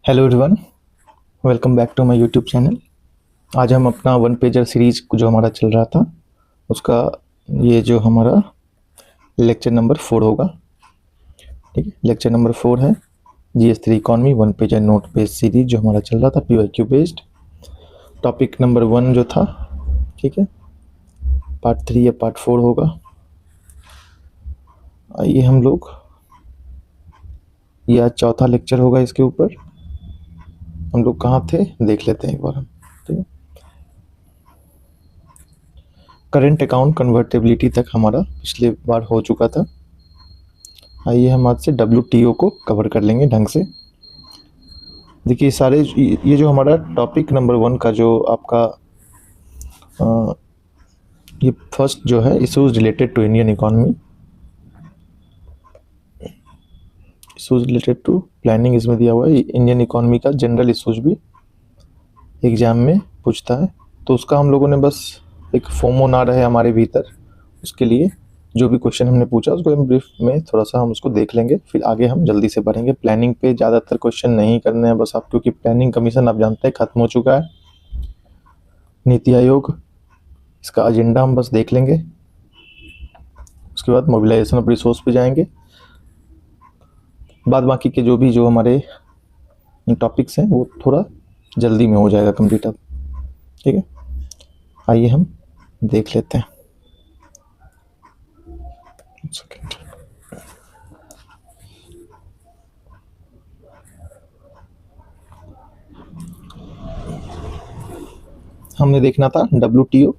Hello everyone, welcome back to my YouTube channel. आज हम अपना वन पेजर सीरीज जो हमारा चल रहा था उसका ये जो हमारा लेक्चर नंबर 4 होगा। ठीक है, लेक्चर नंबर 4 है GS3 economy one pager note based series जो हमारा चल रहा था PYQ बेस्ड। टॉपिक नंबर 1 जो था, ठीक है, पार्ट 3 या पार्ट 4 होगा। आइए हम लोग, यह चौथा लेक्चर होगा। इसके ऊपर हम लोग कहाँ थे देख लेते हैं एक बार हम। ठीक है, करंट अकाउंट कन्वर्टेबिलिटी तक हमारा पिछले बार हो चुका था। आइए हम आज से WTO को कवर कर लेंगे ढंग से। देखिए सारे ये जो हमारा टॉपिक नंबर 1 का जो आपका ये फर्स्ट जो है issues related to Indian economy, issues related to planning इसमें दिया हुआ है। इंडियन इकॉनमी का जनरल इशूज भी एग्जाम में पूछता है, तो उसका हम लोगों ने बस एक फोमो ना रहे हमारे भीतर, उसके लिए जो भी क्वेश्चन हमने पूछा उसको हम ब्रीफ में थोड़ा सा हम उसको देख लेंगे, फिर आगे हम जल्दी से बढ़ेंगे। प्लानिंग पे ज़्यादातर क्वेश्चन नहीं करने हैं बस आप, क्योंकि प्लानिंग कमीशन आप जानते हैं ख़त्म हो चुका है। नीति आयोग, इसका एजेंडा हम बस देख लेंगे, उसके बाद मोबिलाइजेशन ऑफ रिसोर्स पे जाएंगे। बाद बाकी के जो भी जो हमारे टॉपिक्स हैं वो थोड़ा जल्दी में हो जाएगा कंप्लीट अब। ठीक है, आइए हम देख लेते हैं। हमने देखना था WTO,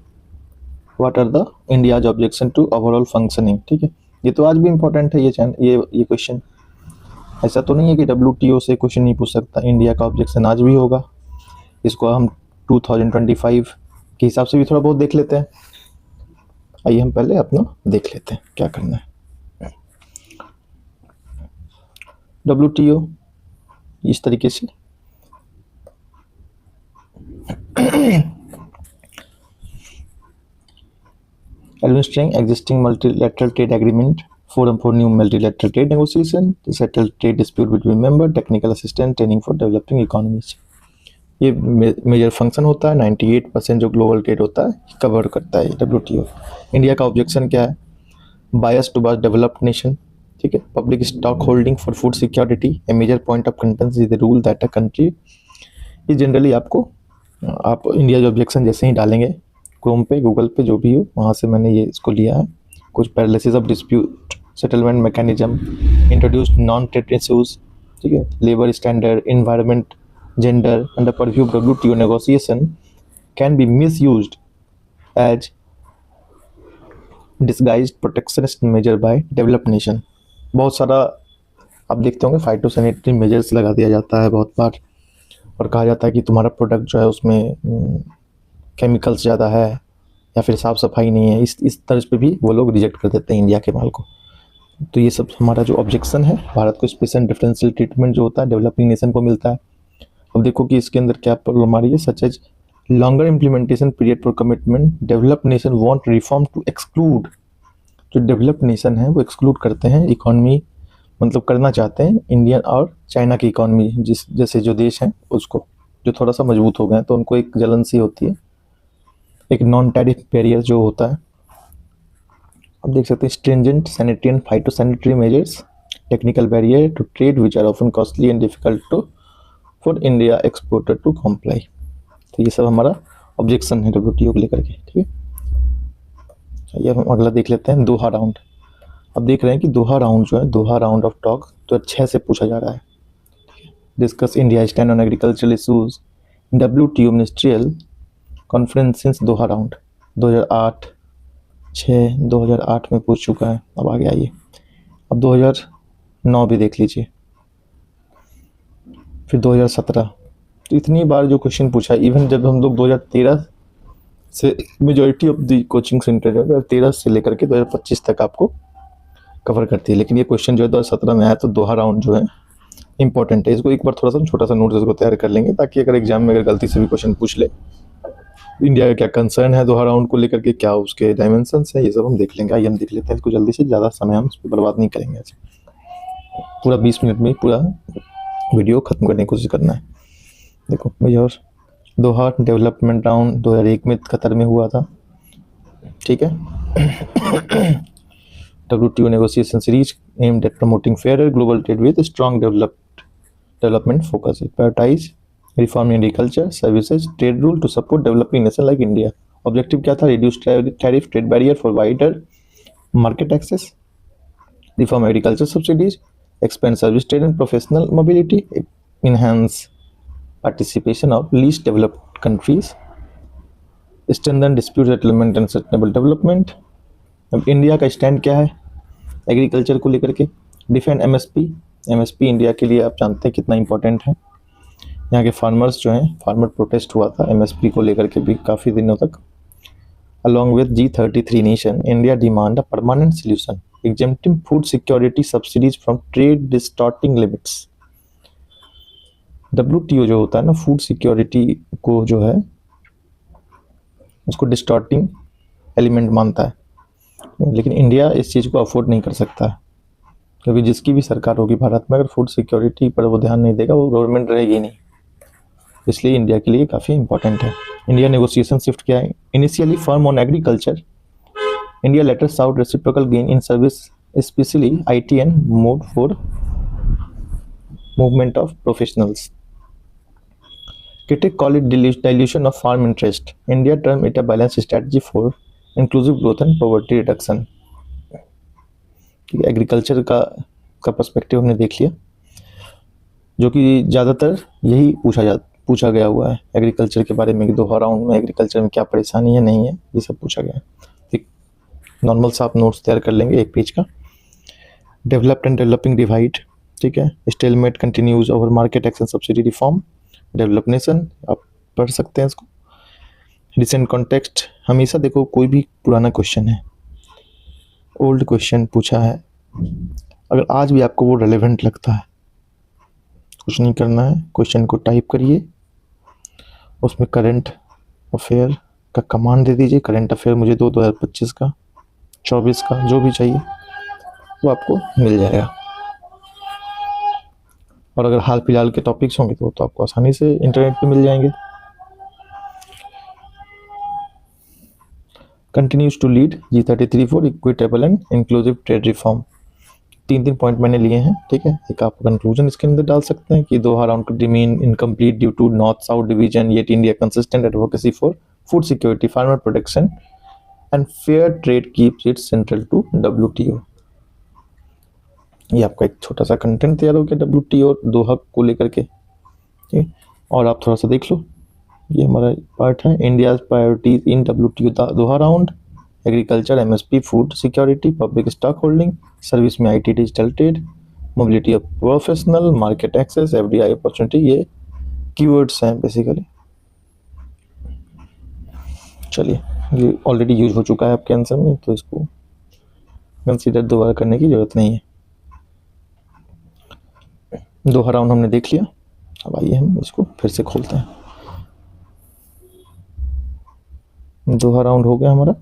what are the India's objection to overall functioning. ठीक है, ये तो आज भी इम्पोर्टेंट है ये क्वेश्चन। ऐसा तो नहीं है कि WTO से क्वेश्चन नहीं पूछ सकता, इंडिया का ऑब्जेक्शन आज भी होगा। इसको हम 2025 के हिसाब से भी थोड़ा बहुत देख लेते हैं। आइए हम पहले अपना देख लेते हैं क्या करना है। WTO इस तरीके से administering existing multilateral trade agreement, forum for new multilateral trade negotiation, to settle trade dispute between member, technical assistance, training for developing economies। ये मेजर फंक्शन होता है। 98% जो ग्लोबल ट्रेड होता है कवर करता है WTO। इंडिया का ऑब्जेक्शन क्या है? Bias towards developed nation. ठीक है, public stock holding for food security, a major point of content is the rule that a country. ये जनरली आपको आप इंडिया जो ऑब्जेक्शन जैसे ही डालेंगे क्रोम पे, गूगल पे, जो भी हो, वहाँ से मैंने ये इसको लिया है। कुछ paralysis of dispute settlement mechanism, introduced non trade issues, ठीक है, labour standard, environment, gender under purview of WTO negotiation can be misused as disguised protectionist measure by developed nation. बहुत सारा आप देखते होंगे फाइटोसैनिटरी मेजर्स लगा दिया जाता है बहुत बार, और कहा जाता है कि तुम्हारा प्रोडक्ट जो है उसमें केमिकल्स ज़्यादा है या फिर साफ़ सफाई नहीं है। इस तर्ज पे भी वो लोग रिजेक्ट कर देते हैं इंडिया के माल को। तो ये सब हमारा जो ऑब्जेक्शन है, भारत को स्पेशल डिफरेंशियल ट्रीटमेंट जो होता है डेवलपिंग नेशन को मिलता है। अब देखो कि इसके अंदर क्या प्रॉब्लम आ रही है, such as longer implementation period for commitment, developed nation want reform to exclude. जो डेवलप्ड नेशन है वो एक्सक्लूड करते हैं इकॉनमी, मतलब करना चाहते हैं इंडियन और चाइना की इकॉनमी जैसे जो देश हैं उसको, जो थोड़ा सा मजबूत हो गए हैं, तो उनको एक जलन सी होती है। एक नॉन टैरिफ बैरियर जो होता है, आप देख सकते हैं stringent sanitary and phytosanitary measures, technical barrier to trade which are often costly and difficult to for India exporter to comply. तो ये सब हमारा ऑब्जेक्शन है WTO को लेकर के। ठीक है, चलिए हम अगला देख लेते हैं, दोहा राउंड। अब देख रहे हैं कि दोहा राउंड जो है, दोहा राउंड ऑफ टॉक 2006 से पूछा जा रहा है। Discuss India stand on agricultural issues, WTO ministerial conference since Doha round 2008 में पूछ चुका है। अब आगे आइए, अब 2009 भी देख लीजिए, फिर 2017। तो इतनी बार जो क्वेश्चन पूछा है, इवन जब हम लोग 2013 से majority of the coaching centre जो 2013 से लेकर के 2025 तक आपको कवर करती है, लेकिन ये क्वेश्चन जो है 2017 में आया, तो दोहा राउंड जो है इंपॉर्टेंट है। इसको एक बार थोड़ा सा छोटा सा नोट इसको तैयार कर लेंगे, ताकि अगर एग्जाम में अगर गलती से भी क्वेश्चन पूछ ले, इंडिया का क्या कंसर्न है दोहा राउंड को लेकर के, क्या उसके डायमेंशंस है, ये सब हम देख लेंगे। आइए हम देख लेते हैं इसको जल्दी से, ज़्यादा समय हम इस पर बर्बाद नहीं करेंगे। पूरा 20 मिनट में पूरा वीडियो ख़त्म करने की कोशिश करना है। देखो मेजर दोहा डेवलपमेंट राउंड 2001 में कतर में हुआ था, ठीक है। WTO negotiation series aimed at promoting fairer global trade with strong development focus. It prioritize reform in agriculture, services, trade rule to support developing nation like India. Objective क्या था? Reduce tariff trade barrier for wider market access, reform agriculture subsidies, expand service trade and professional mobility, enhance participation of least developed countries, strengthen dispute settlement and sustainable development. अब India का stand क्या है agriculture को लेकर के? Defend MSP. MSP India के लिए आप जानते हैं कितना इंपॉर्टेंट है। यहाँ के फार्मर्स जो हैं, फार्मर प्रोटेस्ट हुआ था एमएसपी को लेकर के भी काफ़ी दिनों तक। Along with G33 nation, India demand a permanent solution exempting food security subsidies from trade distorting limits. WTO जो होता है ना, फूड सिक्योरिटी को जो है उसको डिस्टॉर्टिंग एलिमेंट मानता है, लेकिन इंडिया इस चीज़ को अफोर्ड नहीं कर सकता है, क्योंकि जिसकी भी सरकार होगी भारत में, अगर फूड सिक्योरिटी पर वो ध्यान नहीं देगा वो गवर्नमेंट रहेगी नहीं। इसलिए इंडिया के लिए काफ़ी इंपॉर्टेंट है। इंडिया नेगोशिएशन शिफ्ट क्या है? Initially firm on agriculture, India letter south reciprocal gain in service specially IT and mode for movement of professionals. Critics call it dilution of farm interest. India term it a balanced strategy for inclusive growth and poverty reduction. Agriculture का perspective हमने देख लिया, जो कि ज़्यादातर यही पूछा गया हुआ है एग्रीकल्चर के बारे में कि दोहा राउंड में एग्रीकल्चर में क्या परेशानी है, नहीं है, ये सब पूछा गया है। एक नॉर्मल सा आप नोट्स तैयार कर लेंगे 1 पेज का। डेवलप्ड एंड डेवलपिंग डिवाइड, ठीक है। Stalemate continues over market action subsidy reform, develop nation, आप पढ़ सकते हैं इसको। रिसेंट कॉन्टेक्स्ट, हमेशा देखो कोई भी पुराना क्वेश्चन है, ओल्ड क्वेश्चन पूछा है, अगर आज भी आपको वो रेलेवेंट लगता है, कुछ नहीं करना है, क्वेश्चन को टाइप करिए, उसमें करंट अफेयर का कमांड दे दीजिए। करंट अफेयर मुझे 2025 का, 24 का, जो भी चाहिए वो आपको मिल जाएगा। और अगर हाल फिलहाल के टॉपिक्स होंगे तो आपको आसानी से इंटरनेट पे मिल जाएंगे। Continues to lead G33 for equitable and inclusive trade reform. 3 point मैंने लिए हैं, ठीक है। एक आप कंक्लूजन इसके अंदर डाल सकते हैं कि दोहा round could remain incomplete due to north south division, yet India consistent advocacy for food security, farmer protection and fair trade keeps it central to WTO। ये आपका एक छोटा सा कंटेंट तैयार हो गया WTO दोहा को लेकर के, ठीक। और आप थोड़ा सा देख लो, ये हमारा पार्ट है India priorities in WTO Doha round, agriculture, MSP, food security, public stock holding, service में IT, digital trade, mobility of professional, market access, FDI opportunity, ये कीवर्ड्स हैं बेसिकली। चलिए, ये ऑलरेडी यूज हो चुका है आपके आंसर में, तो इसको कंसीडर दोबारा करने की जरूरत नहीं है। दोहा राउंड हमने देख लिया, अब आइए हम इसको फिर से खोलते हैं। दोहा राउंड हो गया हमारा।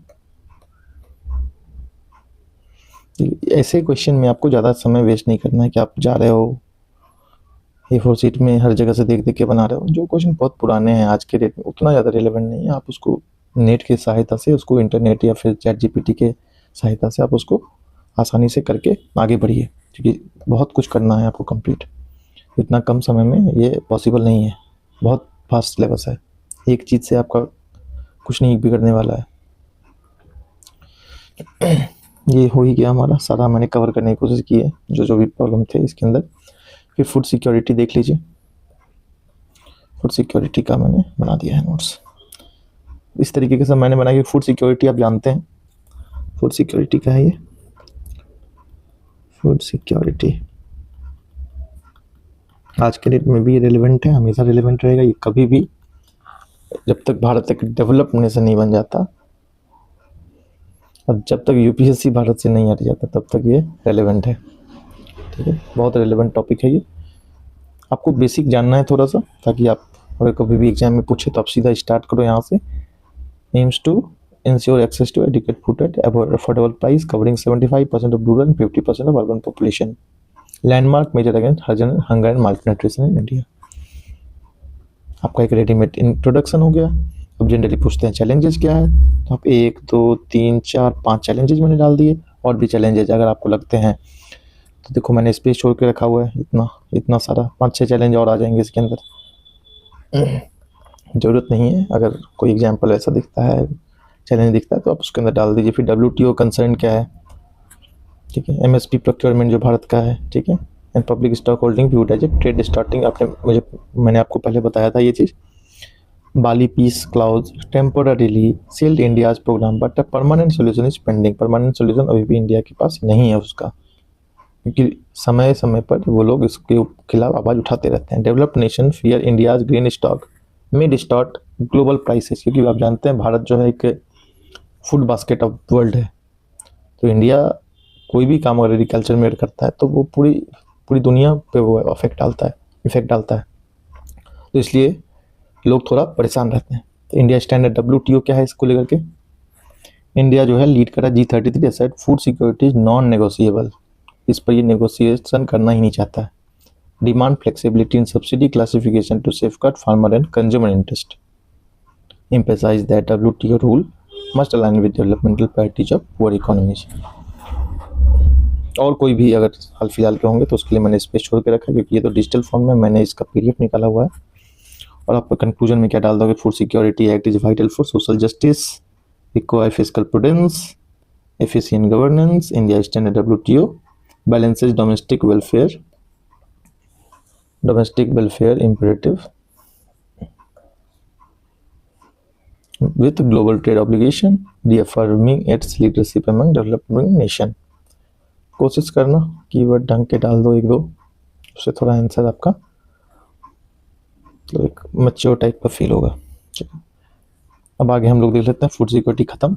ऐसे क्वेश्चन में आपको ज़्यादा समय वेस्ट नहीं करना है कि आप जा रहे हो A4 शीट में हर जगह से देख देख के बना रहे हो। जो क्वेश्चन बहुत पुराने हैं आज के डेट में, उतना ज़्यादा रिलेवेंट नहीं है, आप उसको नेट की सहायता से, उसको इंटरनेट या फिर ChatGPT के सहायता से आप उसको आसानी से करके आगे बढ़िए, क्योंकि बहुत कुछ करना है आपको कंप्लीट। इतना कम समय में ये पॉसिबल नहीं है, बहुत फास्ट सिलेबस है, एक चीज़ से आपका कुछ नहीं बिगड़ने वाला है। ये हो ही गया हमारा सारा, मैंने कवर करने की कोशिश की है जो भी प्रॉब्लम थे इसके अंदर। फिर फूड सिक्योरिटी देख लीजिए, फूड सिक्योरिटी का मैंने बना दिया है नोट्स इस तरीके से मैंने बनाई। फूड सिक्योरिटी आप जानते हैं, फूड सिक्योरिटी का है ये। फूड सिक्योरिटी आज के डेट में भी रिलेवेंट है, हमेशा रिलेवेंट रहेगा ये, कभी भी जब तक भारत एक डेवलप नेशन नहीं बन जाता और जब तक UPSC भारत से नहीं हट जाता तब तक ये रेलेवेंट है, ठीक है। बहुत रेलेवेंट टॉपिक है ये, आपको बेसिक जानना है थोड़ा सा, ताकि आप अगर कभी भी एग्जाम में पूछे तो आप सीधा स्टार्ट करो यहाँ से। Aims to ensure access to adequate food at affordable price covering 75% of rural and 50% of urban population. Landmark measure against hunger and malnutrition in India. आपका एक रेडीमेड इंट्रोडक्शन हो गया। अब जनरली पूछते हैं चैलेंजेस क्या है, तो आप 1 2 3 4 5 चैलेंजेस मैंने डाल दिए, और भी चैलेंजेस अगर आपको लगते हैं तो देखो मैंने स्पेस छोड़ के रखा हुआ है, इतना इतना सारा 5-6 चैलेंज और आ जाएंगे इसके अंदर। ज़रूरत नहीं है, अगर कोई एग्जाम्पल ऐसा दिखता है, चैलेंज दिखता है, तो आप उसके अंदर डाल दीजिए। फिर WTO कंसर्न क्या है, ठीक है, MSP प्रोक्योरमेंट जो भारत का है, ठीक है, and public stock holding viewed as a trade starting. मैंने आपको पहले बताया था ये चीज़। Bali peace clause temporarily sealed India's program but a permanent solution is pending. Permanent solution अभी भी इंडिया के पास नहीं है उसका, क्योंकि समय समय पर वो लोग इसके खिलाफ आवाज़ उठाते रहते हैं। Developed nation fear India's green stock में डिस्टॉर्ट ग्लोबल प्राइसेस, क्योंकि आप जानते हैं भारत जो है एक फूड बास्केट ऑफ वर्ल्ड है। तो इंडिया कोई भी काम अगर एग्रीकल्चर में करता है तो वो पूरी पूरी दुनिया पे वो इफेक्ट डालता है। तो इसलिए लोग थोड़ा परेशान रहते हैं। तो इंडिया स्टैंडर्ड WTO क्या है इसको लेकर के, इंडिया जो है लीड करा G33 set food security is non negotiable. इस पर ये नेगोशिएशन करना ही नहीं चाहता है। Demand flexibility in subsidy classification to safeguard farmer and consumer interest. Emphasise that WTO rule must align with developmental priorities of poor economies. और कोई भी अगर हाल फिलहाल के होंगे तो उसके लिए मैंने स्पेस छोड़ के रखा है, क्योंकि ये तो डिजिटल फॉर्म में मैंने इसका PDF निकाला हुआ है। और आप कंक्लूजन में क्या डाल दोगे, food security act is vital for social justice, require fiscal prudence, efficient governance, India standard WTO balances domestic welfare imperative with global trade obligation, reaffirming its leadership among developing nation। कोशिश करना keyword ढंग के डाल दो, 1-2, उससे थोड़ा answer आपका तो एक मैच्योर टाइप का फील होगा। अब आगे हम लोग देख लेते हैं। फूड सिक्योरिटी खत्म,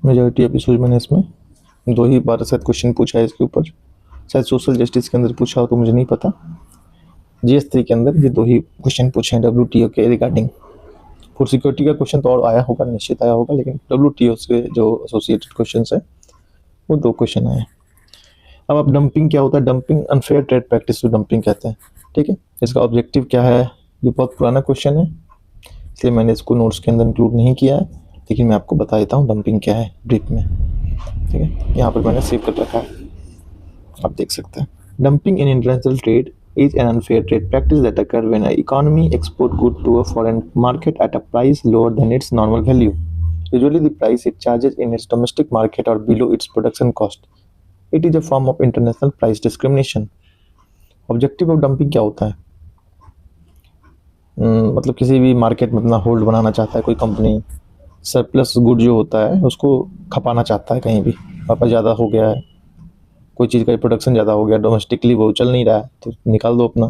मेजॉरिटी ऑफ इशूज मैंने इसमें 2 ही बार शायद क्वेश्चन पूछा है इसके ऊपर, शायद सोशल जस्टिस के अंदर पूछा हो तो मुझे नहीं पता। GS3 के अंदर ये 2 ही क्वेश्चन पूछे हैं WTO के रिगार्डिंग। फूड सिक्योरिटी का क्वेश्चन तो और आया होगा, निश्चित आया होगा, लेकिन WTO से जो एसोसिएटेड क्वेश्चन है वो 2 क्वेश्चन आए। अब डंपिंग क्या होता है, डंपिंग अनफेयर ट्रेड प्रैक्टिस को डंपिंग कहते हैं, ठीक है। इसका ऑब्जेक्टिव क्या है, ये बहुत पुराना क्वेश्चन है इसलिए मैंने इसको नोट्स के अंदर इंक्लूड नहीं किया है, लेकिन मैं आपको बता देता हूँ डंपिंग क्या है ब्रीफ में, ठीक है। यहाँ पर मैंने सेव कर रखा है, आप देख सकते हैं। Dumping in international trade is an unfair trade practice that occurs when an economy export goods to a foreign market at a price lower than its normal value. Usually the price it charges in its domestic market or below its production cost. It is a form of international price discrimination. Objective of dumping क्या होता है, मतलब किसी भी market में अपना hold बनाना चाहता है कोई कंपनी, सरप्लस गुड जो होता है उसको खपाना चाहता है कहीं भी, वहाँ पर ज़्यादा हो गया है, कोई चीज़ का प्रोडक्शन ज़्यादा हो गया, डोमेस्टिकली वो चल नहीं रहा है तो निकाल दो अपना,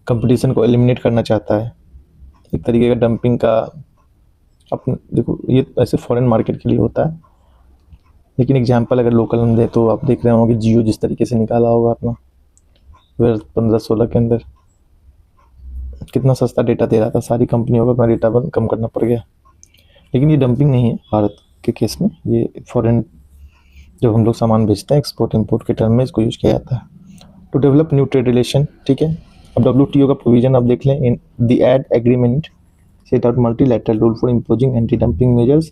कंपटीशन को एलिमिनेट करना चाहता है। एक तरीके का डंपिंग का अपने देखो ये ऐसे फॉरेन मार्केट के लिए होता है, लेकिन एग्जांपल अगर लोकल हम दे तो आप देख रहे होंगे जियो जिस तरीके से निकाला होगा अपना 2015-16 के अंदर कितना सस्ता डेटा दे रहा था, सारी कंपनियों का अपना डेटा बंद कम करना पड़ गया। लेकिन ये डंपिंग नहीं है भारत के केस में, ये फॉरेन जब हम लोग सामान बेचते हैं एक्सपोर्ट इंपोर्ट के टर्म में इसको यूज किया जाता है to develop new trade relation, ठीक है। अब WTO का प्रोविजन आप देख लें, in the AD agreement set out multilateral rule for imposing anti dumping measures.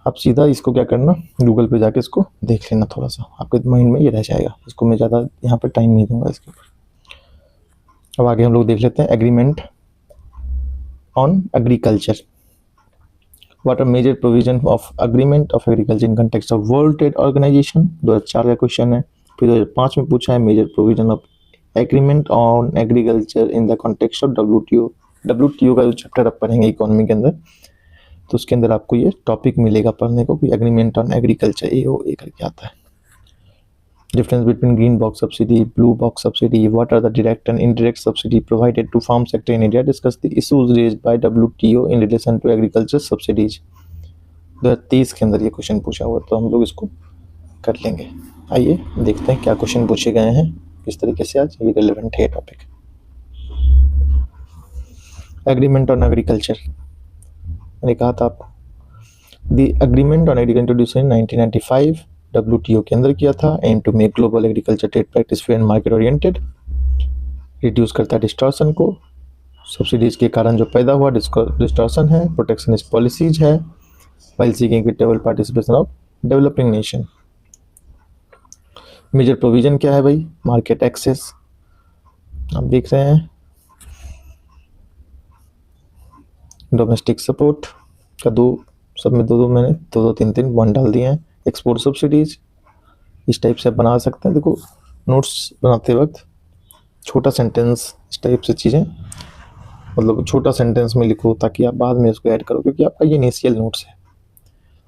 आप सीधा इसको क्या करना, गूगल पे जाके इसको देख लेना, थोड़ा सा आपके माइंड में ये रह जाएगा, इसको मैं ज़्यादा यहाँ पर टाइम नहीं दूंगा इसके ऊपर। अब आगे हम लोग देख लेते हैं agreement on agriculture. What are major provision of agreement of agriculture in context of World Trade Organization? 2004 का क्वेश्चन है। फिर 2005 में पूछा है major provision of agreement on agriculture in the context of WTO का जो चैप्टर आप पढ़ेंगे इकोनॉमी के अंदर, तो उसके अंदर आपको ये टॉपिक मिलेगा पढ़ने को कि एग्रीमेंट ऑन एग्रीकल्चर AOA करके आता है। Difference between green box subsidy, blue box subsidy, what are the direct and indirect subsidy provided to farm sector in India? Discuss the issues raised by WTO in relation to agriculture subsidies। 2023 के अंदर ये question पूछा हुआ, तो हम लोग इसको कर लेंगे। आइए देखते हैं क्या क्वेश्चन पूछे गए हैं, किस तरीके से आज ये रिलेवेंट है टॉपिक। एग्रीमेंट ऑन एग्रीकल्चर, मैंने कहा था आपको the agreement on agriculture introduce in 1995 WTO के अंदर किया था। Aim to make global agriculture trade practice fair and market oriented. Reduce करता है डिस्टॉर्शन को, सब्सिडीज के कारण जो पैदा हुआ डिस्टॉर्शन है, प्रोटेक्शनिस्ट पॉलिसीज है, while seeking equitable participation of developing nation। Major provision क्या है भाई? मार्केट एक्सेस आप देख रहे हैं, डोमेस्टिक सपोर्ट का सब में दो मैंने दो तीन वन डाल दिए हैं। एक्सपोर्ट सब्सिडीज इस टाइप से बना सकते हैं। देखो नोट्स बनाते वक्त छोटा सेंटेंस इस टाइप से चीज़ें, मतलब छोटा सेंटेंस में लिखो ताकि आप बाद में इसको ऐड करो, क्योंकि आपका ये इनिशियल नोट्स है,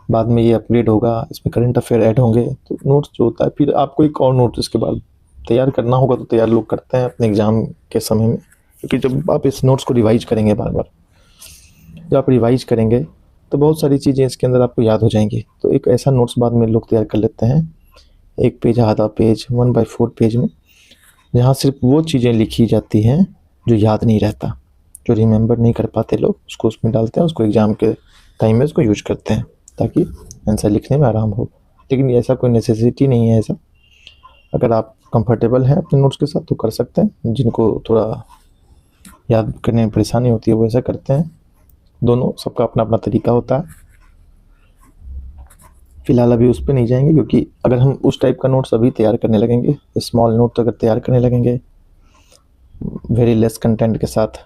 बाद में ये अपग्रेड होगा, इसमें करंट अफेयर ऐड होंगे, तो नोट्स जो होता है फिर आपको एक और नोट्स इसके बाद तैयार करना होगा। तो तैयार लोग करते हैं अपने एग्ज़ाम के समय में, क्योंकि जब आप इस नोट्स को रिवाइज करेंगे बार बार, जब आप रिवाइज करेंगे तो बहुत सारी चीज़ें इसके अंदर आपको याद हो जाएंगी। तो एक ऐसा नोट्स बाद में लोग तैयार कर लेते हैं, 1 पेज, आधा पेज, 1/4 पेज में, जहाँ सिर्फ वो चीज़ें लिखी जाती हैं जो याद नहीं रहता, जो रिमेंबर नहीं कर पाते लोग, उसको उसमें डालते हैं, उसको एग्ज़ाम के टाइम में उसको यूज करते हैं ताकि आंसर लिखने में आराम हो। लेकिन ऐसा कोई नेसेसिटी नहीं है ऐसा। अगर आप कंफर्टेबल हैं अपने नोट्स के साथ तो कर सकते हैं, जिनको थोड़ा याद करने में परेशानी होती है वो ऐसा करते हैं। दोनों सबका अपना अपना तरीका होता है। फिलहाल अभी उस पर नहीं जाएंगे, क्योंकि अगर हम उस टाइप का नोट्स अभी तैयार करने लगेंगे, स्मॉल नोट अगर तैयार करने लगेंगे वेरी लेस कंटेंट के साथ,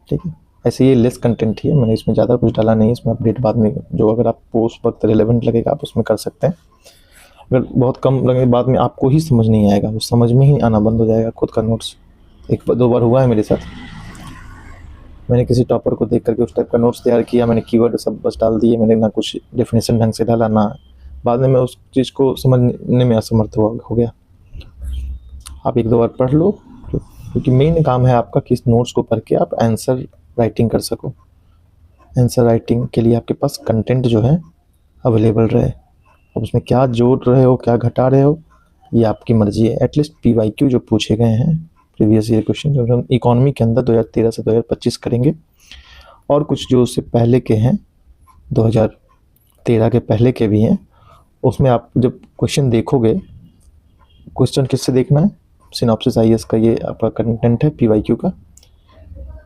ठीक है, ऐसे ये लेस कंटेंट ही है, मैंने इसमें ज़्यादा कुछ डाला नहीं, इसमें अपडेट बाद में जो अगर आपको उस वक्त रिलेवेंट लगेगा आप उसमें कर सकते हैं। अगर बहुत कम लगे बाद में आपको ही समझ नहीं आएगा, वो समझ में ही आना बंद हो जाएगा खुद का नोट्स। 1-2 बार हुआ है मेरे साथ, मैंने किसी टॉपर को देख करके उस टाइप का नोट्स तैयार किया, मैंने कीवर्ड सब बस डाल दिए, मैंने ना कुछ डेफिनेशन ढंग से डाला, ना बाद में मैं उस चीज़ को समझने में असमर्थ हो गया। आप 1-2 बार पढ़ लो, क्योंकि मेन काम है आपका कि इस नोट्स को पढ़ के आप आंसर राइटिंग कर सको। आंसर राइटिंग के लिए आपके पास कंटेंट जो है अवेलेबल रहे। अब उसमें क्या जोड़ रहे हो, क्या घटा रहे हो, ये आपकी मर्जी है। एटलीस्ट PYQ जो पूछे गए हैं प्रीवियस ईयर क्वेश्चन, जो हम इकोनॉमी के अंदर 2013 से 2025 करेंगे, और कुछ जो उससे पहले के हैं 2013 के पहले के भी हैं, उसमें आप जब क्वेश्चन देखोगे, क्वेश्चन किससे देखना है? सिनॉप्सिस IAS का ये आपका कंटेंट है PYQ का,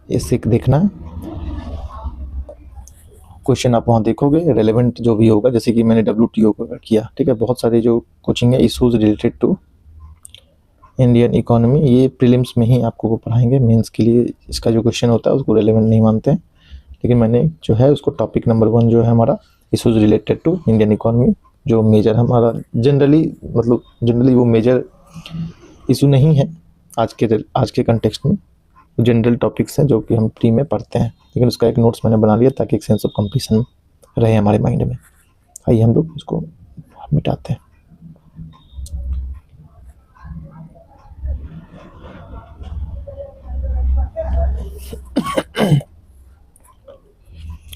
इससे देखना है। क्वेश्चन आप वहाँ देखोगे, रेलेवेंट जो भी होगा, जैसे कि मैंने WTO का किया, ठीक है, बहुत सारे जो कोचिंग है issues related to Indian economy, ये प्रीलिम्स में ही आपको वो पढ़ाएंगे। मेंस के लिए इसका जो क्वेश्चन होता है उसको रेलेवेंट नहीं मानते हैं, लेकिन मैंने जो है उसको टॉपिक नंबर 1 जो है हमारा issues related to Indian economy, जो मेजर हमारा जनरली वो मेजर इशू नहीं है आज के कंटेक्स्ट में, जनरल टॉपिक्स हैं जो कि हम प्री में पढ़ते हैं, लेकिन उसका एक नोट्स मैंने बना लिया ताकि एक सेंस ऑफ कंप्लीशन रहे हमारे माइंड में। आइए हम लोग इसको मिटाते हैं।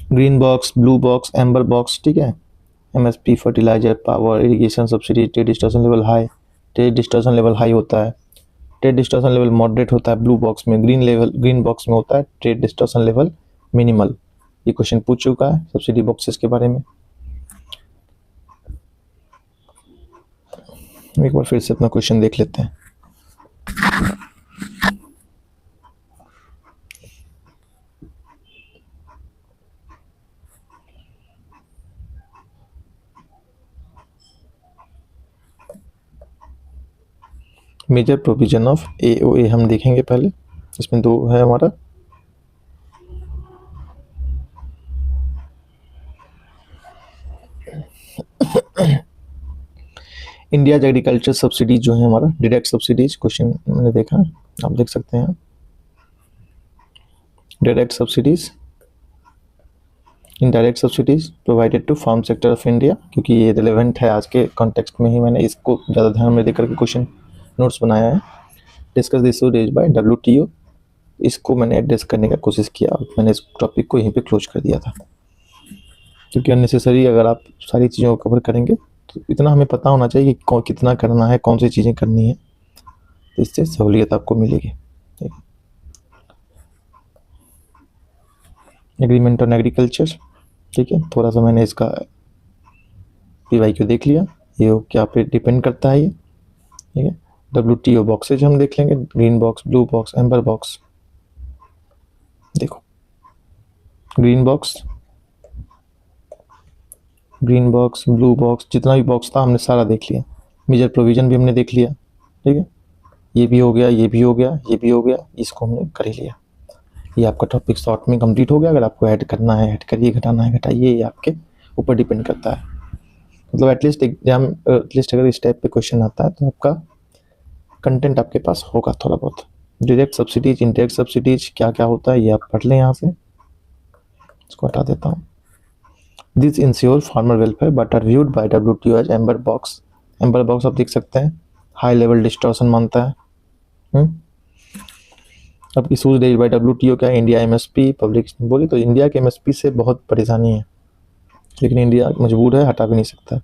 Green box, blue box, amber box, ठीक है, MSP, fertiliser, power, irrigation subsidy, trade distortion level high, trade distortion level high होता है, ट्रेड डिस्टॉर्शन लेवल मॉडरेट होता है ब्लू बॉक्स में, ग्रीन बॉक्स में होता है ट्रेड डिस्टॉर्शन लेवल मिनिमल। ये क्वेश्चन पूछ चुका है सब्सिडी बॉक्सेस के बारे में। एक बार फिर से अपना क्वेश्चन देख लेते हैं। मेजर प्रोविजन ऑफ AOA हम देखेंगे पहले, इसमें 2 है हमारा। इंडिया एग्रीकल्चर सब्सिडीज जो है हमारा, डायरेक्ट सब्सिडीज क्वेश्चन मैंने देखा, आप देख सकते हैं। Direct subsidies, indirect subsidies provided to farm sector of India, क्योंकि ये रिलेवेंट है आज के कॉन्टेक्स्ट में ही मैंने इसको ज़्यादा ध्यान में देकर के क्वेश्चन नोट्स बनाया है। Discuss this issue raised bye WTO, इसको मैंने एड्रेस करने का कोशिश किया और मैंने इस टॉपिक को यहीं पे क्लोज कर दिया था, क्योंकि अननेसेसरी अगर आप सारी चीज़ों को कवर करेंगे तो इतना हमें पता होना चाहिए कि कितना करना है, कौन सी चीज़ें करनी है, तो इससे सहूलियत आपको मिलेगी। एग्रीमेंट ऑन एग्रीकल्चर, ठीक है, थोड़ा सा मैंने इसका PYQ देख लिया, ये क्या पे डिपेंड करता है ये, ठीक है। WTO बॉक्सेज हम देख लेंगे, green box, blue box, amber box. देखो ग्रीन बॉक्स, ब्लू बॉक्स, जितना भी बॉक्स था हमने सारा देख लिया। मेजर प्रोविजन भी हमने देख लिया, ठीक है। ये भी हो गया, ये भी हो गया, ये भी हो गया, इसको हमने कर ही लिया। ये आपका टॉपिक शॉर्ट में कंप्लीट हो गया। अगर आपको ऐड करना है ऐड करिए, घटाना है घटाइए, ये आपके ऊपर डिपेंड करता है। मतलब एटलीस्ट एग्जाम, एटलीस्ट अगर इस टाइप पे क्वेश्चन आता है तो आपका कंटेंट आपके पास होगा थोड़ा बहुत। डायरेक्ट सब्सिडीज, इनडायरेक्ट सब्सिडीज क्या क्या होता है ये आप पढ़ लें यहाँ से। इसको हटा देता हूँ। This ensure farmer welfare but are viewed by WTO as amber box. Amber box आप देख सकते हैं, हाई लेवल डिस्टॉर्शन मानता है। अब इशूज रेज्ड बाय WTO क्या है? इंडिया MSP पब्लिक बोले तो इंडिया के MSP से बहुत परेशानी है, लेकिन इंडिया मजबूर है, हटा भी नहीं सकता।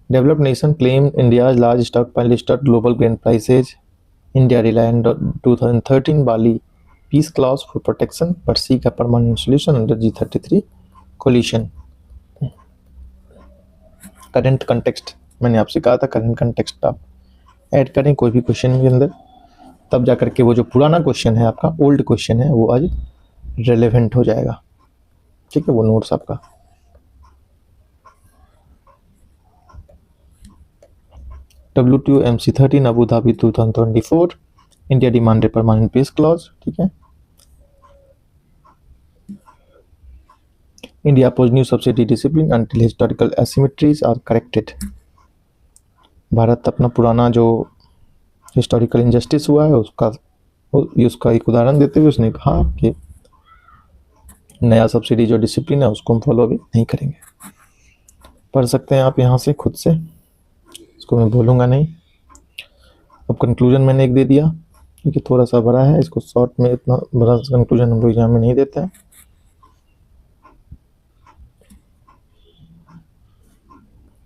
Developed nation claim India large stockpile stock global grain prices. India reliant 2013 Bali peace clause for protection but seek a permanent solution under G33 coalition. Current context, मैंने आपसे कहा था करंट कंटेक्स्ट आप ऐड करें कोई भी question के अंदर, तब जा करके वो जो पुराना क्वेश्चन है आपका, ओल्ड क्वेश्चन है, वो आज रेलेवेंट हो जाएगा, ठीक है। वो नोट्स आपका WTO MC13 Abu Dhabi 2024, India demanded permanent peace clause, ठीक है। India oppose new subsidy discipline until historical asymmetries are corrected. Bharat अपना पुराना जो हिस्टोरिकल इनजस्टिस हुआ है उसका एक उदाहरण देते हुए उसने कहा कि नया सब्सिडी जो डिसिप्लिन है उसको हम फॉलो भी नहीं करेंगे। पढ़ सकते हैं आप यहाँ से खुद से, इसको मैं बोलूँगा नहीं। अब कंक्लूजन मैंने एक दे दिया, क्योंकि थोड़ा सा बड़ा है, इसको शॉर्ट में इतना बड़ा कंक्लूजन हम लोग एग्जाम में नहीं देते हैं।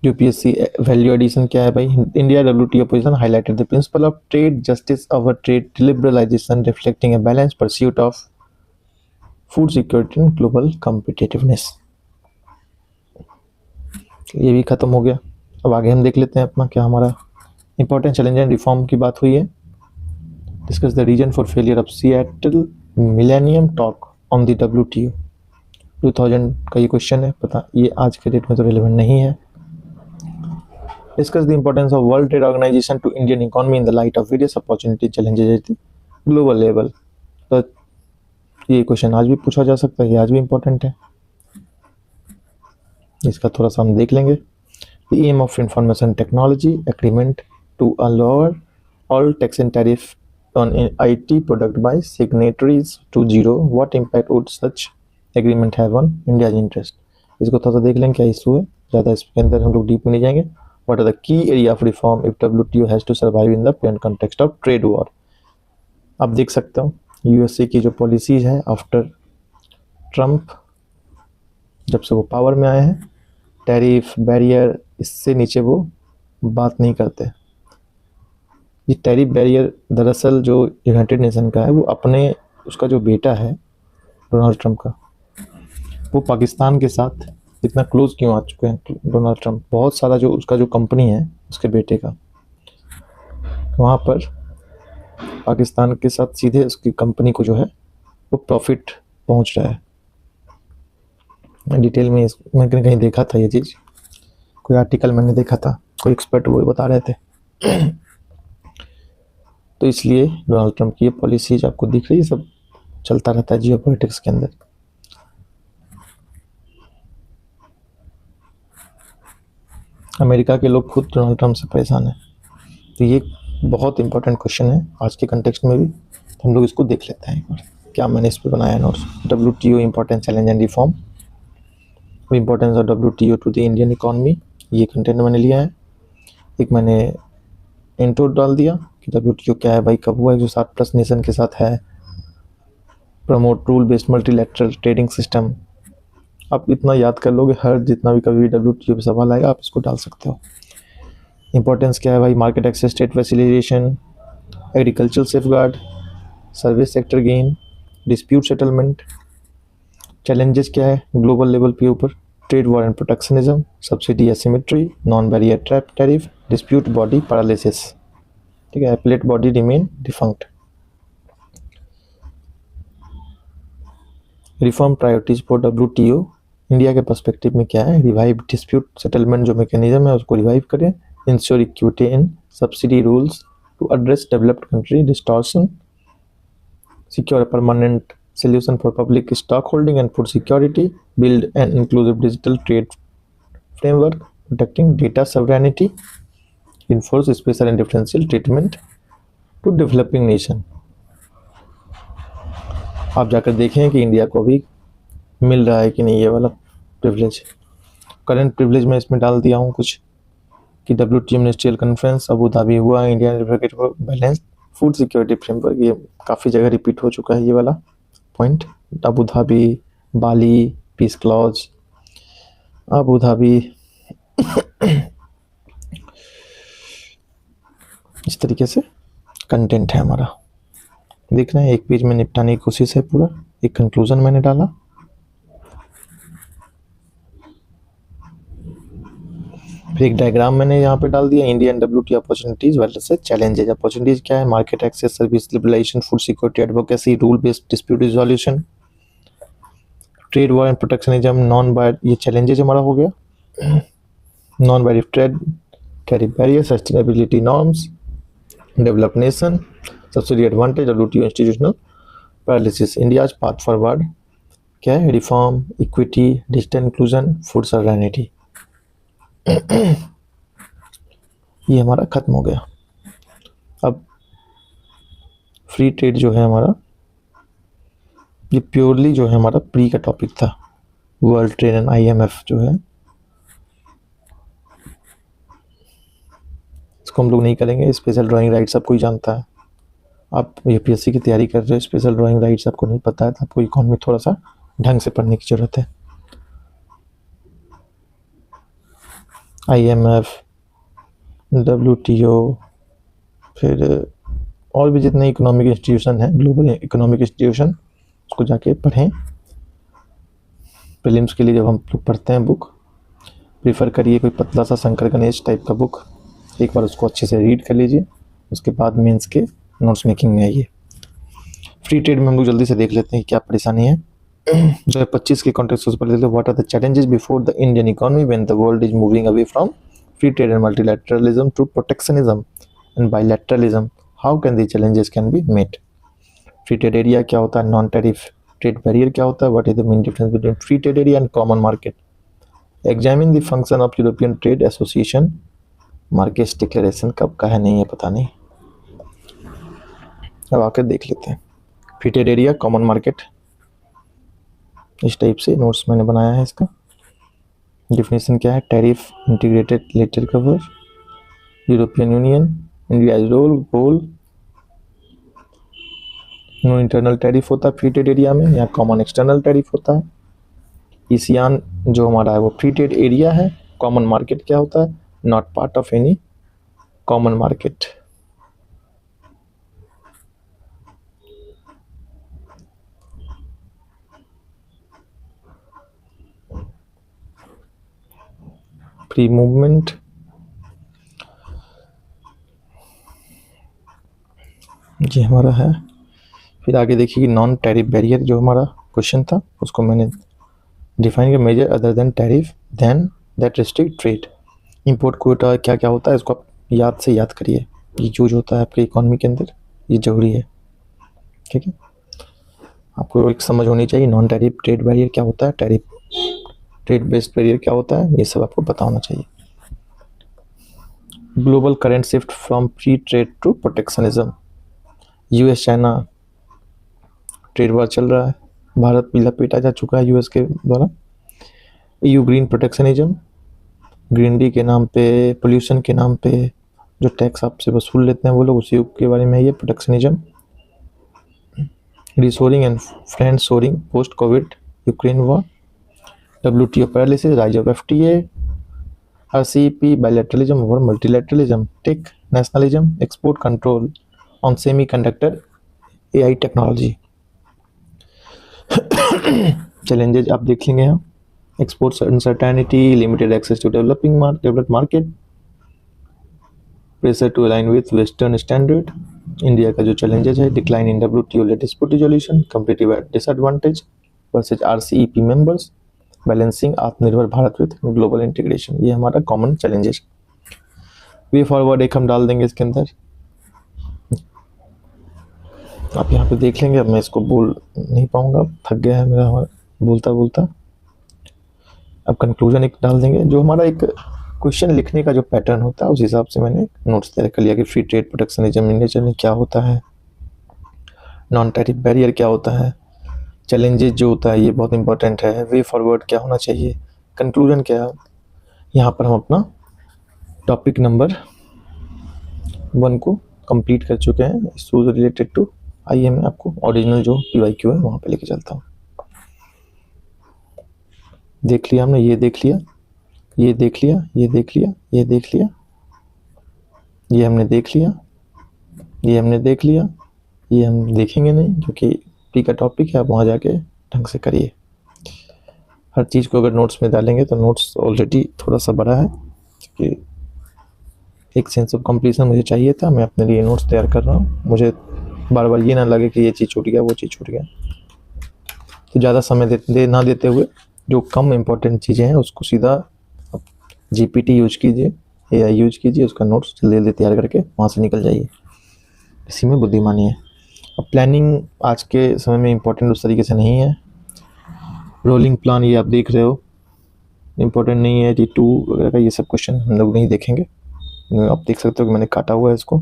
UPSC वैल्यू एडिशन क्या है भाई? India WTO position highlighted the principle of trade justice over trade liberalisation reflecting a balance pursuit of food security and global competitiveness. ये भी खत्म हो गया। अब आगे हम देख लेते हैं अपना क्या हमारा इंपॉर्टेंट चैलेंज एंड रिफॉर्म की बात हुई है। Discuss the reason for failure of Seattle millennium talk on the WTO। 2000 का ये क्वेश्चन है, पता ये आज के डेट में तो रिलेवेंट नहीं है। Discuss the importance of World Trade Organization to Indian economy in the light of various opportunity challenges at the global level। तो ये क्वेश्चन आज भी पूछा जा सकता है, ये आज भी इम्पोर्टेंट है, इसका थोड़ा सा हम देख लेंगे। The aim of information technology agreement to lower all tax and tariff on IT product by signatories to zero, what impact would such agreement have on India's interest। इसको थोड़ा सा देख लेंगे क्या इशू है, ज़्यादा इसके अंदर हम लोग डीप में नहीं जाएंगे। What are the key area of reform if WTO has to survive in the present context of trade war। आप देख सकते हो USA की जो पॉलिसीज है आफ्टर ट्रम्प, जब से वो पावर में आए हैं, टैरिफ बैरियर इससे नीचे वो बात नहीं करते। ये टैरिफ बैरियर दरअसल जो यूनाइटेड नेशन का है, वो अपने उसका जो बेटा है डोनाल्ड ट्रम्प का, वो पाकिस्तान के साथ इतना क्लोज क्यों आ चुके हैं डोनाल्ड ट्रम्प? बहुत सारा जो उसका जो कंपनी है उसके बेटे का, वहाँ पर पाकिस्तान के साथ सीधे उसकी कंपनी को जो है वो प्रॉफिट पहुँच रहा है। डिटेल में मैंने कहीं देखा था ये चीज़, कोई आर्टिकल मैंने देखा था, कोई एक्सपर्ट वो बता रहे थे। तो इसलिए डोनाल्ड ट्रम्प की ये पॉलिसीज आपको दिख रही है, सब चलता रहता है जियो पॉलिटिक्स के अंदर। अमेरिका के लोग खुद डोनाल्ड ट्रम्प से परेशान हैं। तो ये बहुत इंपॉर्टेंट क्वेश्चन है आज के कंटेक्स्ट में भी, तो हम लोग इसको देख लेते हैं एक बार। क्या मैंने इस पर बनाया notes? WTO important challenge and reform, importance of WTO to the Indian economy, ये कंटेंट मैंने लिया है। एक मैंने इंट्रो डाल दिया कि WTO क्या है भाई, कब हुआ, 160+ नेशन के साथ है, promote rule based multilateral trading system. आप इतना याद कर लोगे, हर जितना भी कभी WTO पे सवाल आएगा आप इसको डाल सकते हो। इंपॉर्टेंस क्या है भाई? Market access, state facilitation, agriculture safeguard, service sector gain, dispute settlement. Challenges क्या है ग्लोबल लेवल पे ऊपर? Trade war and protectionism, subsidy asymmetry, non barrier trap tariff, dispute body paralysis. ठीक है, appellate body remain defunct. Reform priorities for WTO, India के perspective में क्या है? रिवाइव डिस्प्यूट सेटलमेंट जो मैकेनिज्म है उसको रिवाइव करें। Ensure equity in subsidy rules to address developed country distortion. Secure a permanent solution for public stock holding and food security. Build an inclusive digital trade framework protecting data sovereignty. Enforce special and differential treatment to developing nation. आप जाकर देखें कि India को भी मिल रहा है कि नहीं ये वाला प्रिविलेज। करंट प्रिविलेज में इसमें डाल दिया हूँ कुछ कि WTO ministerial conference Abu Dhabi हुआ, India advocate for balance food security framework. ये काफ़ी जगह रिपीट हो चुका है ये वाला point. Abu Dhabi, Bali, peace clause, Abu Dhabi. इस तरीके से कंटेंट है हमारा, देख रहे हैं। एक पेज में निपटाने की कोशिश है पूरा, एक कंक्लूजन मैंने डाला। फिर एक डायग्राम मैंने यहाँ पे डाल दिया, Indian WTO opportunities versus challenges. Opportunities क्या है? Market access, service liberalisation, food security, advocacy, rule based dispute resolution, trade war and protectionism, non barrier. ये चैलेंजेस हमारा हो गया। Non barrier trade, tariff barrier, sustainability norms, developed nation, subsidy advantage, WTO institutional paralysis. India's path forward क्या है? Reform, equity, digital inclusion, food sovereignty. ये हमारा खत्म हो गया। अब फ्री ट्रेड जो है हमारा, ये प्योरली जो है हमारा प्री का टॉपिक था। वर्ल्ड ट्रेड एंड IMF जो है इसको हम लोग नहीं करेंगे। स्पेशल ड्राइंग राइट सब कोई जानता है। आप UPSC की तैयारी कर रहे हो, स्पेशल ड्राइंग राइट्स आपको नहीं पता है तो आपको इकोनॉमी थोड़ा सा ढंग से पढ़ने की जरूरत है। IMF, WTO, फिर और भी जितने इकोनॉमिक इंस्टीट्यूशन हैं, ग्लोबल इकोनॉमिक इंस्टीट्यूशन, उसको जाके पढ़ें। प्रीलिम्स के लिए जब हम लोग पढ़ते हैं बुक, प्रीफर करिए कोई पतला सा शंकर गणेश टाइप का बुक, एक बार उसको अच्छे से रीड कर लीजिए, उसके बाद मेंस के नोट्स मेकिंग में आइए। फ्री ट्रेड में हम लोग जल्दी से देख लेते हैं क्या परेशानी है। 2025 के कॉन्टेक्स्ट उस पर लेते हैं। What are the challenges before the Indian economy when the world is moving away from free trade and multilateralism to protectionism and bilateralism, how can the challenges can be met. Free trade area क्या होता है? Non tariff trade barrier क्या होता है? What is the main difference between free trade area and common market. Examine the function of European trade association. Market declaration कब का है नहीं है पता नहीं, अब आकर देख लेते हैं। Free trade area, common market, इस टाइप से नोट्स मैंने बनाया है इसका। डिफिनेशन क्या है? Tariff integrated letter cover, European Union, India role goal. No internal tariff होता है फ्री ट्रेड एरिया में, या कॉमन एक्सटर्नल टैरिफ होता है। ईसीआन जो हमारा है वो फ्री ट्रेड एरिया है। कॉमन मार्केट क्या होता है? Not part of any common market. Free movement, ये हमारा है। फिर आगे देखिए नॉन टैरिफ बैरियर जो हमारा क्वेश्चन था उसको मैंने डिफाइन किया। Measure other than tariff than that restrict trade. Import quota क्या क्या होता है इसको आप याद से याद करिए, ये यूज होता है आपके इकोनॉमी के अंदर, ये जरूरी है। ठीक है, आपको एक समझ होनी चाहिए नॉन टैरिफ ट्रेड बैरियर क्या होता है, टैरिफ ट्रेड बेस्ड बैरियर क्या होता है, ये सब आपको पता होना चाहिए। Global current shift from free trade to protectionism. US China trade war चल रहा है, भारत भी लपेटा जा चुका है US के द्वारा। EU green protectionism, green D के नाम पे, पोल्यूशन के नाम पे जो टैक्स आपसे वसूल लेते हैं वो लोग, उसी के बारे में ये protectionism. Reshoring and friendshoring post COVID Ukraine war. WTO paralysis, rise of FTA, RCEP, bilateralism और multilateralism, tech nationalism, export control on semiconductor, AI technology. Challenges आप देख लेंगे यहाँ, export uncertainty, limited access to developed market, pressure to align with western standard, India का जो challenges है, decline in WTO dispute resolution, competitive disadvantage versus RCEP members, balancing Atmanirbhar Bharat with global integration, ये हमारा common challenges. Way forward एक हम डाल देंगे इसके अंदर, आप यहाँ पे देख लेंगे। अब मैं इसको बोल नहीं पाऊंगा, थक गया है मेरा बोलता बोलता। अब कंक्लूजन एक डाल देंगे, जो हमारा एक क्वेश्चन लिखने का जो पैटर्न होता है उस हिसाब से मैंने नोट्स तैयार कर लिया कि free trade protectionism in nature में क्या होता है, नॉन टैरिफ बैरियर क्या होता है, चैलेंजेस जो होता है ये बहुत इंपॉर्टेंट है, वे फॉरवर्ड क्या होना चाहिए, कंक्लूजन क्या है। यहाँ पर हम अपना टॉपिक नंबर 1 को कंप्लीट कर चुके हैं। इससे रिलेटेड टू आइए मैं आपको ओरिजिनल जो PYQ है वहाँ पे लेके चलता हूँ। देख लिया हमने, ये देख लिया, ये देख लिया, ये देख लिया, ये देख लिया, ये हमने देख लिया, ये हमने देख लिया, ये हम देखेंगे नहीं क्योंकि प्री का टॉपिक है। आप वहाँ जाके ढंग से करिए। हर चीज़ को अगर नोट्स में डालेंगे तो नोट्स ऑलरेडी थोड़ा सा बड़ा है क्योंकि एक सेंस ऑफ कंप्लीशन मुझे चाहिए था। मैं अपने लिए नोट्स तैयार कर रहा हूँ, मुझे बार बार ये ना लगे कि ये चीज़ छूट गया, वो चीज़ छूट गया। तो ज़्यादा समय ना देते हुए जो कम इम्पोर्टेंट चीज़ें हैं उसको सीधा GPT यूज कीजिए, AI यूज कीजिए, उसका नोट्स जल्दी जल्दी तैयार करके वहाँ से निकल जाइए। इसी में बुद्धिमानी है। अब प्लानिंग आज के समय में इम्पोर्टेंट उस तरीके से नहीं है। रोलिंग प्लान ये आप देख रहे हो, इम्पोर्टेंट नहीं है। T2 वगैरह का ये सब क्वेश्चन हम लोग नहीं देखेंगे। आप देख सकते हो कि मैंने काटा हुआ है इसको।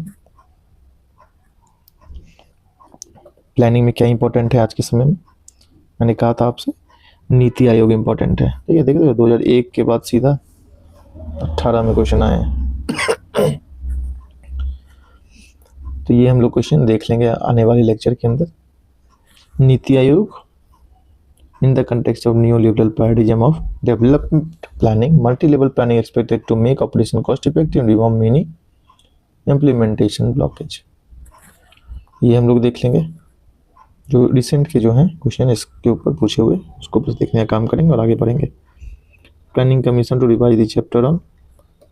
प्लानिंग में क्या इंपॉर्टेंट है आज के समय में, मैंने कहा था आपसे नीति आयोग इम्पोर्टेंट है। ठीक है, देखो 2001 के बाद सीधा 18 में क्वेश्चन आए हैं। तो ये हम लोग क्वेश्चन देख लेंगे आने वाले लेक्चर के अंदर। NITI Aayog in the context of neoliberal paradigm of development planning, multi-level planning expected to make operation cost effective and remove many implementation blockage। ये हम लोग देख लेंगे। जो रिसेंट के जो हैं क्वेश्चन इसके ऊपर पूछे हुए उसको बस देखने का काम करेंगे और आगे बढ़ेंगे। Planning commission to revise the chapter on,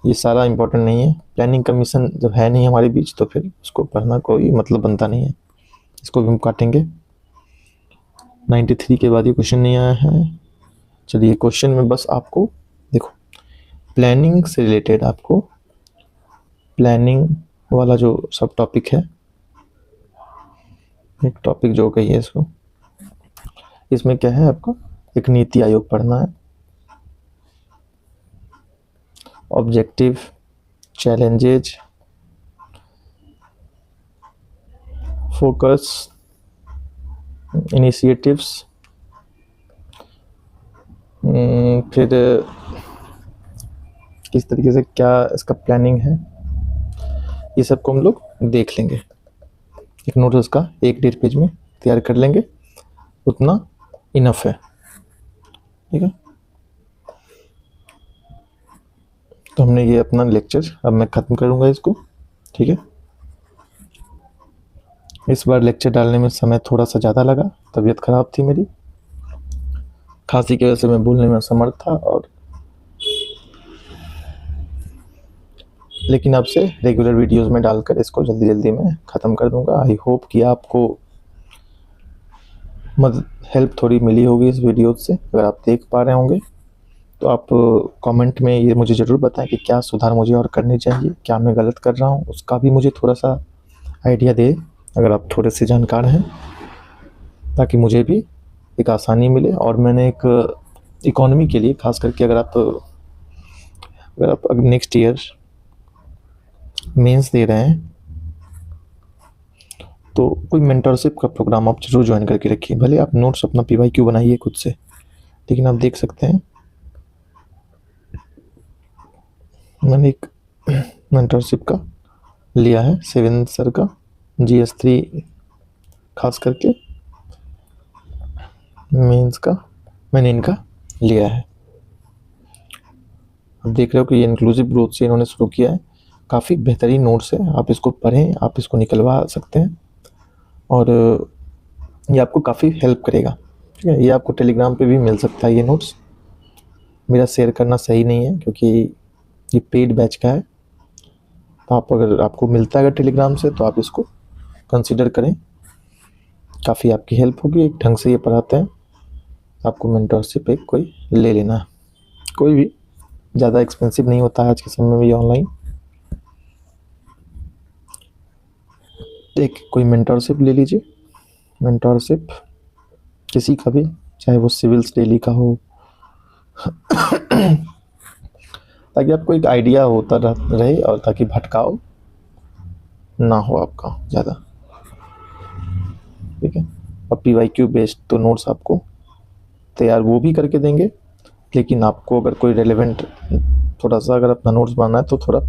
ये सारा इंपॉर्टेंट नहीं है। प्लानिंग कमीशन जब है नहीं हमारे बीच तो फिर उसको पढ़ना कोई मतलब बनता नहीं है, इसको भी हम काटेंगे। 93 के बाद ये क्वेश्चन नहीं आया है। चलिए क्वेश्चन में बस आपको देखो प्लानिंग से रिलेटेड, आपको प्लानिंग वाला जो सब टॉपिक है, एक टॉपिक जो कही है इसको, इसमें क्या है आपको एक नीति आयोग पढ़ना है, ऑब्जेक्टिव, चैलेंजेज, फोकस, इनिशिएटिव्स, फिर किस तरीके से क्या इसका प्लानिंग है, ये सब को हम लोग देख लेंगे। एक नोट उसका 1-1.5 पेज में तैयार कर लेंगे, उतना इनफ है। ठीक है, तो हमने ये अपना लेक्चर अब मैं ख़त्म करूँगा इसको। ठीक है, इस बार लेक्चर डालने में समय थोड़ा सा ज़्यादा लगा, तबीयत ख़राब थी मेरी, खांसी की वजह से मैं बोलने में असमर्थ था, और लेकिन अब से रेगुलर वीडियोस में डालकर इसको जल्दी जल्दी मैं ख़त्म कर दूंगा। आई होप कि आपको हेल्प थोड़ी मिली होगी इस वीडियो से। अगर आप देख पा रहे होंगे तो आप कमेंट में ये मुझे ज़रूर बताएं कि क्या सुधार मुझे और करनी चाहिए, क्या मैं गलत कर रहा हूँ, उसका भी मुझे थोड़ा सा आइडिया दे अगर आप थोड़े से जानकार हैं, ताकि मुझे भी एक आसानी मिले। और मैंने एक इकोनॉमी के लिए खास करके अगर आप नेक्स्ट ईयर मेंस दे रहे हैं तो कोई मेंटरशिप का प्रोग्राम आप जरूर ज्वाइन करके रखिए। भले आप नोट्स अपना PYQ बनाइए खुद से, लेकिन आप देख सकते हैं मैंने एक मेंटरशिप का लिया है 7 सर का, GS3 खास करके मेंस का मैंने इनका लिया है। आप देख रहे हो कि ये इंक्लूसिव ग्रोथ से इन्होंने शुरू किया है, काफ़ी बेहतरीन नोट्स है, आप इसको पढ़ें, आप इसको निकलवा सकते हैं और ये आपको काफ़ी हेल्प करेगा। ठीक है, ये आपको टेलीग्राम पे भी मिल सकता है ये नोट्स। मेरा शेयर करना सही नहीं है क्योंकि ये पेड बैच का है। तो आप अगर आपको मिलता है अगर टेलीग्राम से तो आप इसको कंसिडर करें, काफ़ी आपकी हेल्प होगी। एक ढंग से ये पढ़ाते हैं। आपको मेंटरशिप एक कोई ले लेना है, कोई भी, ज़्यादा एक्सपेंसिव नहीं होता है आज के समय में ये ऑनलाइन। एक कोई मेंटरशिप ले लीजिए, मेंटरशिप किसी का भी, चाहे वो सिविल्स डेली का हो, ताकि आपको एक आइडिया होता रहे और ताकि भटकाव ना हो आपका ज़्यादा, ठीक है। और PYQ बेस्ड तो नोट्स आपको तैयार वो भी करके देंगे, लेकिन आपको अगर कोई रेलेवेंट थोड़ा सा अगर अपना नोट्स बनाना है तो थोड़ा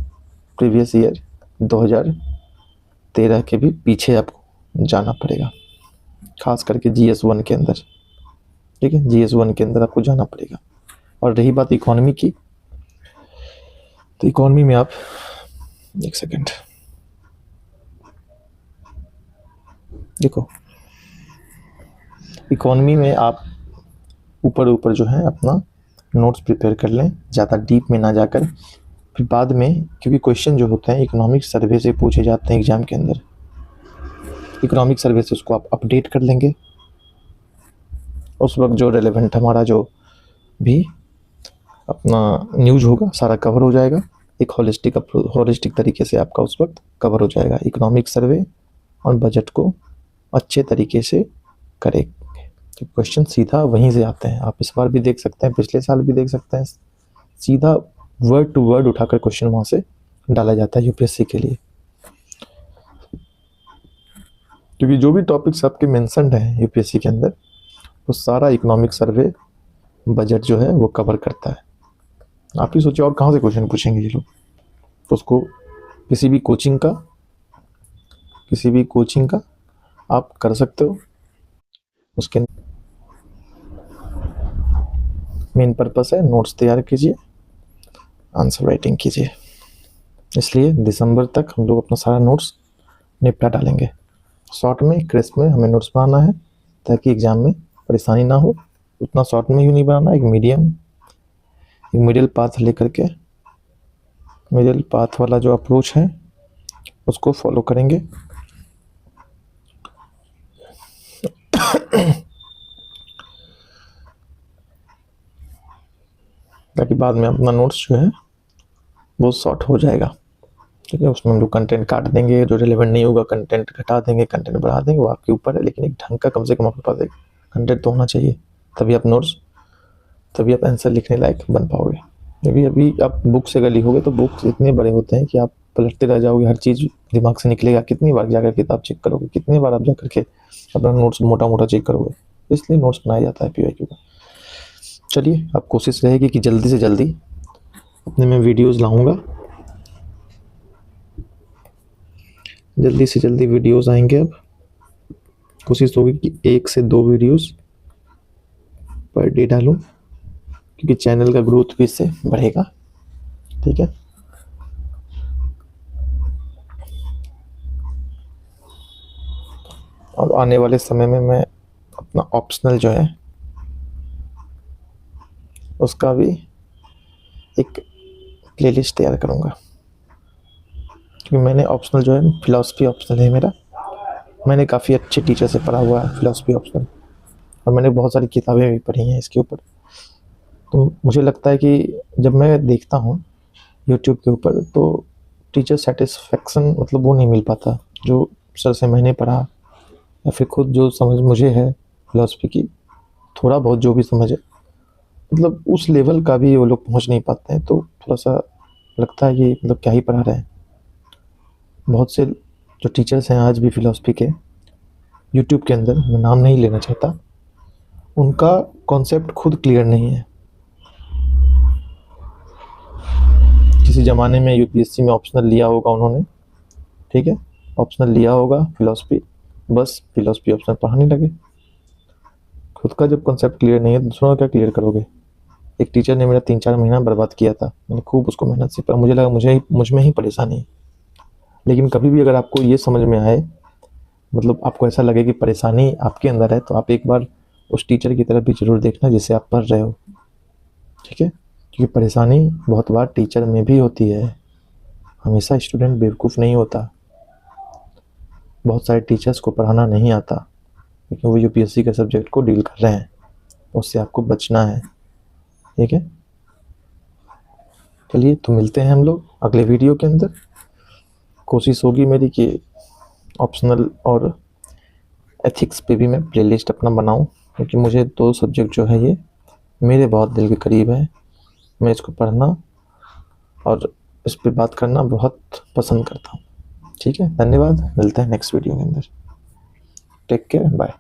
प्रीवियस ईयर 2013 के भी पीछे आपको जाना पड़ेगा, खास करके GS1 के अंदर, ठीक है। GS1 के अंदर आपको जाना पड़ेगा। और रही बात इकोनॉमी की, तो इकोनॉमी में आप, एक सेकेंड, देखो इकोनॉमी में आप ऊपर ऊपर जो है अपना नोट्स प्रिपेयर कर लें, ज़्यादा डीप में ना जाकर। फिर बाद में, क्योंकि क्वेश्चन जो होते हैं इकोनॉमिक सर्वे से पूछे जाते हैं एग्जाम के अंदर, इकोनॉमिक सर्वे से उसको आप अपडेट कर लेंगे। उस वक्त जो रेलेवेंट हमारा जो भी अपना न्यूज़ होगा सारा कवर हो जाएगा, एक होलिस्टिक तरीके से आपका उस वक्त कवर हो जाएगा। इकोनॉमिक सर्वे और बजट को अच्छे तरीके से करें, तो क्वेश्चन सीधा वहीं से आते हैं। आप इस बार भी देख सकते हैं, पिछले साल भी देख सकते हैं, सीधा वर्ड टू वर्ड उठाकर क्वेश्चन वहाँ से डाला जाता है UPSC के लिए। क्योंकि जो भी टॉपिक्स आपके मेंशन्ड हैं UPSC के अंदर, वो सारा इकोनॉमिक सर्वे बजट जो है वो कवर करता है। आप ही सोचिए और कहाँ से क्वेश्चन पूछेंगे ये लोग। तो उसको किसी भी कोचिंग का आप कर सकते हो। उसके मेन पर्पस है नोट्स तैयार कीजिए, आंसर राइटिंग कीजिए। इसलिए दिसंबर तक हम लोग अपना सारा नोट्स निपटा डालेंगे। शॉर्ट में क्रिस्प में हमें नोट्स बनाना है ताकि एग्ज़ाम में परेशानी ना हो। उतना शॉर्ट में ही नहीं बनाना, एक मिडिल पाथ लेकर के, मिडिल पाथ वाला जो अप्रोच है उसको फॉलो करेंगे। ताकि बाद में अपना नोट्स जो है वो शॉर्ट हो जाएगा, ठीक है। उसमें हम लोग कंटेंट काट देंगे, जो रिलेवेंट नहीं होगा कंटेंट घटा देंगे, कंटेंट बढ़ा देंगे, वो आपके ऊपर है। लेकिन एक ढंग का कम से कम आपके पास एक कंटेंट तो होना चाहिए, तभी आप आंसर लिखने लायक बन पाओगे। क्योंकि अभी आप बुक से अगर लिखोगे तो बुक्स इतने बड़े होते हैं कि आप पलटते रह जाओगे, हर चीज़ दिमाग से निकलेगा। कितनी बार जाकर किताब चेक करोगे, कितनी बार आप जाकर के अपना नोट्स मोटा चेक करोगे। इसलिए नोट्स बनाया जाता है PYQ का। चलिए, अब कोशिश रहेगी कि जल्दी से जल्दी अपने मैं वीडियोज़ लाऊँगा, जल्दी से जल्दी वीडियोज़ आएंगे। अब कोशिश होगी कि 1 से 2 वीडियोज़ पर डे डालूँ, क्योंकि चैनल का ग्रोथ भी इससे बढ़ेगा, ठीक है। और आने वाले समय में मैं अपना ऑप्शनल जो है उसका भी एक प्लेलिस्ट तैयार करूँगा। क्योंकि मैंने ऑप्शनल जो है फिलॉसफी ऑप्शनल है मेरा, मैंने काफ़ी अच्छे टीचर से पढ़ा हुआ है फिलॉसफी ऑप्शनल, और मैंने बहुत सारी किताबें भी पढ़ी हैं इसके ऊपर। तो मुझे लगता है कि जब मैं देखता हूँ यूट्यूब के ऊपर तो टीचर सेटिस्फेक्शन मतलब वो नहीं मिल पाता जो सर से मैंने पढ़ा, या फिर खुद जो समझ मुझे है फिलॉसफी की, थोड़ा बहुत जो भी समझ है, मतलब उस लेवल का भी वो लोग पहुँच नहीं पाते हैं। तो थोड़ा सा लगता है कि मतलब क्या ही पढ़ा रहे हैं। बहुत से जो टीचर्स हैं आज भी फिलॉसफी के यूट्यूब के अंदर, मैं नाम नहीं लेना चाहता, उनका कॉन्सेप्ट खुद क्लियर नहीं है। किसी ज़माने में UPSC में ऑप्शनल लिया होगा उन्होंने, ठीक है, ऑप्शनल लिया होगा फिलॉसफी, बस फिलॉसफी ऑप्शनल पढ़ाने लगे। खुद का जब कॉन्सेप्ट क्लियर नहीं है, दूसरों का क्या क्लियर करोगे। एक टीचर ने मेरा 3-4 महीना बर्बाद किया था, मैंने खूब उसको मेहनत से पढ़ा, मुझे लगा मुझ में ही परेशानी है। लेकिन कभी भी अगर आपको ये समझ में आए, मतलब आपको ऐसा लगे कि परेशानी आपके अंदर है, तो आप एक बार उस टीचर की तरफ भी जरूर देखना जिससे आप पढ़ रहे हो, ठीक है। क्योंकि परेशानी बहुत बार टीचर में भी होती है, हमेशा स्टूडेंट बेवकूफ़ नहीं होता। बहुत सारे टीचर्स को पढ़ाना नहीं आता, लेकिन वो यूपीएससी के सब्जेक्ट को डील कर रहे हैं, उससे आपको बचना है। ठीक है, चलिए तो मिलते हैं हम लोग अगले वीडियो के अंदर। कोशिश होगी मेरी कि ऑप्शनल और एथिक्स पे भी मैं प्लेलिस्ट अपना बनाऊं, क्योंकि मुझे 2 सब्जेक्ट जो है ये मेरे बहुत दिल के करीब है। मैं इसको पढ़ना और इस पे बात करना बहुत पसंद करता हूँ। ठीक है, धन्यवाद, मिलते हैं नेक्स्ट वीडियो के अंदर। Take care, bye.